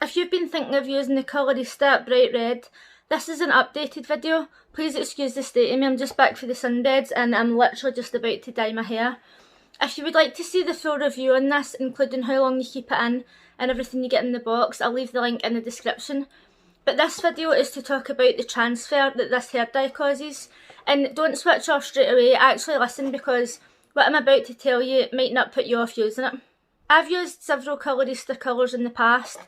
If you've been thinking of using the Colorista bright red, this is an updated video. Please excuse the state of me, I'm just back for the sunbeds and I'm literally just about to dye my hair. If you would like to see the full review on this, including how long you keep it in and everything you get in the box, I'll leave the link in the description. But this video is to talk about the transfer that this hair dye causes. And don't switch off straight away, actually listen, because what I'm about to tell you might not put you off using it. I've used several Colorista colours in the past,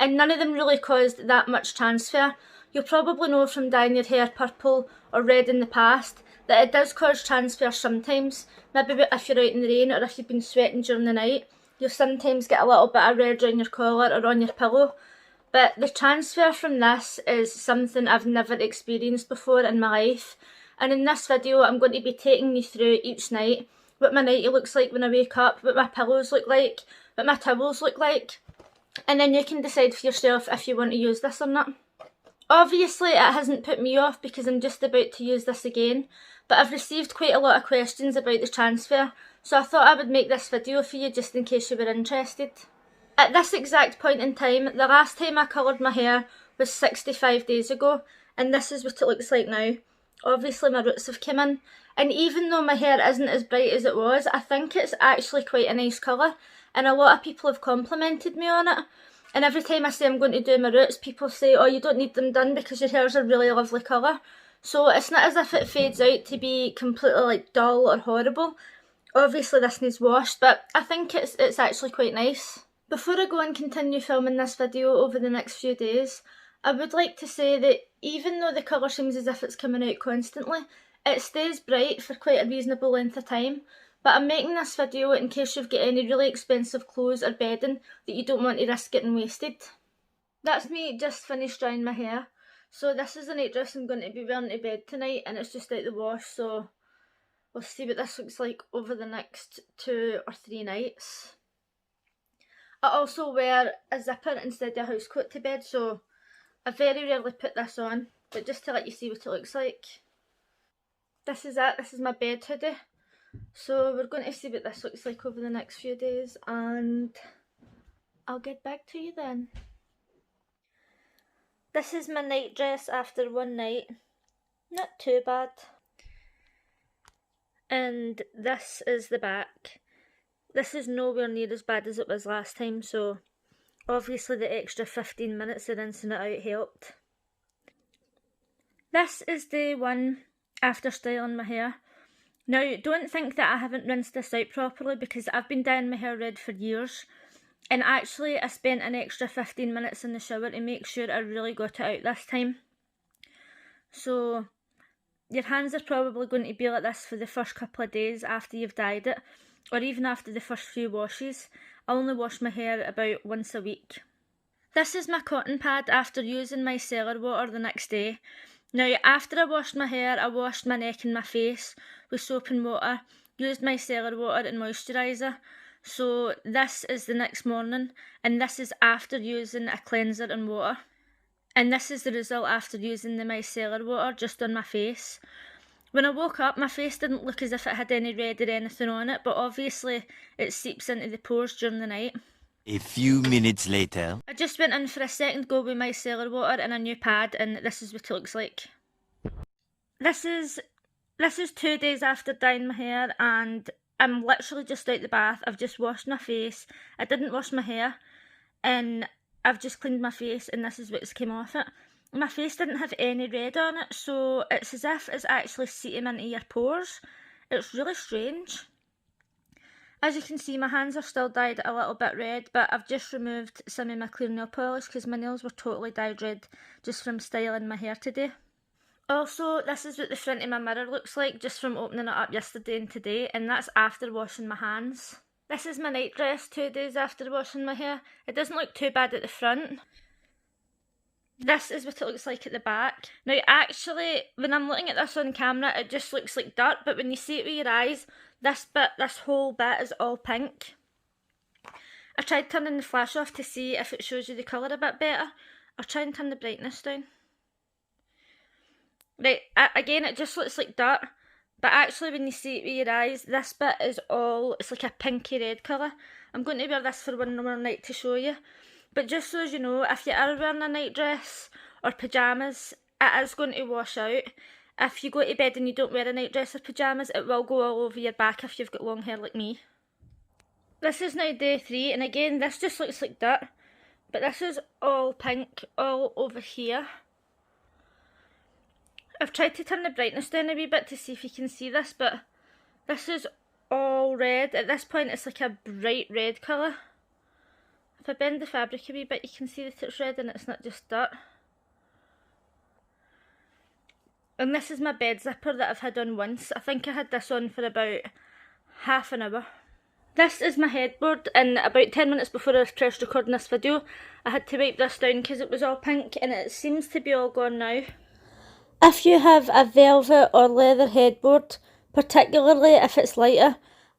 and none of them really caused that much transfer. You'll probably know from dyeing your hair purple or red in the past that it does cause transfer sometimes. Maybe if you're out in the rain or if you've been sweating during the night, you'll sometimes get a little bit of red on your collar or on your pillow. But the transfer from this is something I've never experienced before in my life. And in this video I'm going to be taking you through each night what my nightie looks like when I wake up, what my pillows look like, what my towels look like. And then you can decide for yourself if you want to use this or not. Obviously it hasn't put me off because I'm just about to use this again, but I've received quite a lot of questions about the transfer, so I thought I would make this video for you just in case you were interested. At this exact point in time, the last time I coloured my hair was 65 days ago, and this is what it looks like now. Obviously my roots have come in, and even though my hair isn't as bright as it was, I think it's actually quite a nice colour, and a lot of people have complimented me on it. And every time I say I'm going to do my roots, people say, oh, you don't need them done because your hair's a really lovely colour. So it's not as if it fades out to be completely like dull or horrible. Obviously this needs washed, but I think it's actually quite nice. Before I go and continue filming this video over the next few days, I would like to say that even though the colour seems as if it's coming out constantly, it stays bright for quite a reasonable length of time. But I'm making this video in case you've got any really expensive clothes or bedding that you don't want to risk getting wasted. That's me just finished drying my hair. So this is the night dress I'm going to be wearing to bed tonight, and it's just out the wash, so we'll see what this looks like over the next 2 or 3 nights. I also wear a zipper instead of a housecoat to bed, so I very rarely put this on, but just to let you see what it looks like. This is it, this is my bed hoodie. So we're going to see what this looks like over the next few days, and I'll get back to you then. This is my night dress after one night. Not too bad. And this is the back. This is nowhere near as bad as it was last time, so obviously the extra 15 minutes of rinsing it out helped. This is day 1 after styling my hair. Now, don't think that I haven't rinsed this out properly because I've been dyeing my hair red for years, and actually I spent an extra 15 minutes in the shower to make sure I really got it out this time. So your hands are probably going to be like this for the first couple of days after you've dyed it, or even after the first few washes. I only wash my hair about once a week. This is my cotton pad after using my cellar water the next day. Now, after I washed my hair, I washed my neck and my face with soap and water, used my cellar water and moisturiser. So this is the next morning, and this is after using a cleanser and water. And this is the result after using the micellar water just on my face. When I woke up, my face didn't look as if it had any red or anything on it, but obviously it seeps into the pores during the night. A few minutes later. I just went in for a second go with micellar water and a new pad, and this is what it looks like. This is 2 days after dyeing my hair, and I'm literally just out the bath. I've just washed my face. I didn't wash my hair, and I've just cleaned my face, and this is what's come off it. My face didn't have any red on it, so it's as if it's actually seeping into your pores. It's really strange. As you can see, my hands are still dyed a little bit red, but I've just removed some of my clear nail polish because my nails were totally dyed red just from styling my hair today. Also, this is what the front of my mirror looks like just from opening it up yesterday and today, and that's after washing my hands. This is my night dress 2 days after washing my hair. It doesn't look too bad at the front. This is what it looks like at the back. Now actually, when I'm looking at this on camera, it just looks like dirt, but when you see it with your eyes, this whole bit is all pink. I tried turning the flash off to see if it shows you the colour a bit better. I'll try and turn the brightness down. Right, again it just looks like dirt, but actually when you see it with your eyes, this bit is all, it's like a pinky red colour. I'm going to wear this for one more night to show you. But just so as you know, if you are wearing a night dress or pyjamas, it is going to wash out. If you go to bed and you don't wear a night dress or pyjamas, it will go all over your back if you've got long hair like me. This is now day 3, and again, this just looks like dirt, but this is all pink all over here. I've tried to turn the brightness down a wee bit to see if you can see this, but this is all red. At this point, it's like a bright red colour. If I bend the fabric a wee bit, you can see that it's red and it's not just dirt. And this is my bed zipper that I've had on once. I think I had this on for about half an hour. This is my headboard, and about 10 minutes before I pressed record in this video, I had to wipe this down because it was all pink, and it seems to be all gone now. If you have a velvet or leather headboard, particularly if it's lighter,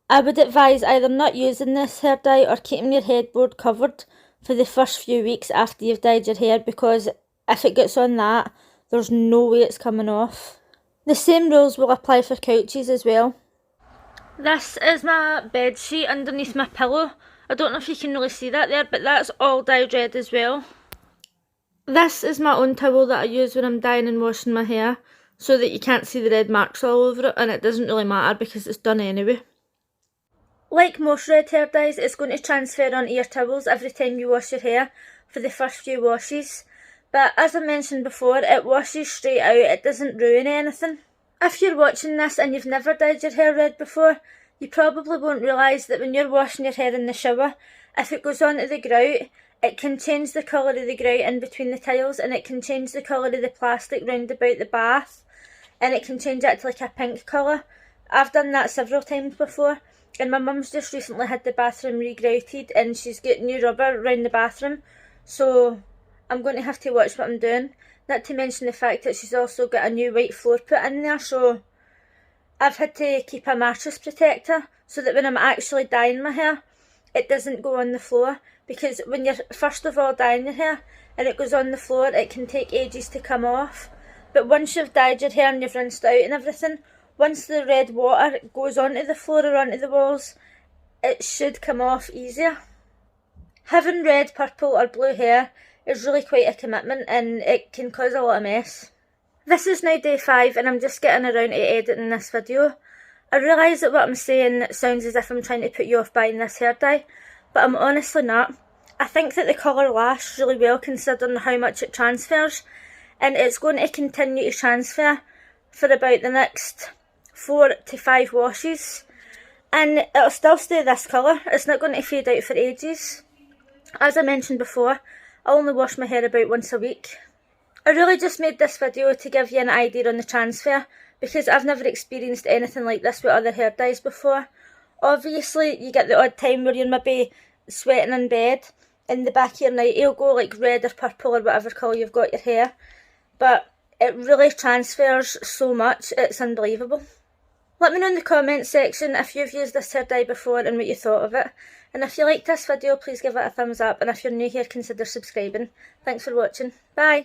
I would advise either not using this hair dye or keeping your headboard covered for the first few weeks after you've dyed your hair, because if it gets on that, there's no way it's coming off. The same rules will apply for couches as well. This is my bed sheet underneath my pillow. I don't know if you can really see that there, but that's all dyed red as well. This is my own towel that I use when I'm dyeing and washing my hair, so that you can't see the red marks all over it, and it doesn't really matter because it's done anyway. Like most red hair dyes, it's going to transfer onto your towels every time you wash your hair for the first few washes. But as I mentioned before, it washes straight out, it doesn't ruin anything. If you're watching this and you've never dyed your hair red before, you probably won't realise that when you're washing your hair in the shower, if it goes onto the grout, it can change the colour of the grout in between the tiles, and it can change the colour of the plastic round about the bath, and it can change it to like a pink colour. I've done that several times before, and my mum's just recently had the bathroom regrouted and she's got new rubber around the bathroom, so I'm going to have to watch what I'm doing. Not to mention the fact that she's also got a new white floor put in there, so I've had to keep a mattress protector so that when I'm actually dyeing my hair, it doesn't go on the floor, because when you're first of all dyeing your hair and it goes on the floor, it can take ages to come off. But once you've dyed your hair and you've rinsed out and everything, once the red water goes onto the floor or onto the walls, it should come off easier. Having red, purple or blue hair is really quite a commitment, and it can cause a lot of mess. This is now day 5 and I'm just getting around to editing this video. I realise that what I'm saying sounds as if I'm trying to put you off buying this hair dye, but I'm honestly not. I think that the colour lasts really well considering how much it transfers, and it's going to continue to transfer for about the next 4 to 5 washes, and it'll still stay this colour. It's not going to fade out for ages. As I mentioned before, I only wash my hair about once a week. I really just made this video to give you an idea on the transfer, because I've never experienced anything like this with other hair dyes before. Obviously, you get the odd time where you're maybe sweating in bed and the back of your nightie will go like red or purple or whatever colour you've got your hair. But it really transfers so much, it's unbelievable. Let me know in the comments section if you've used this hair dye before and what you thought of it. And if you liked this video, please give it a thumbs up, and if you're new here, consider subscribing. Thanks for watching. Bye!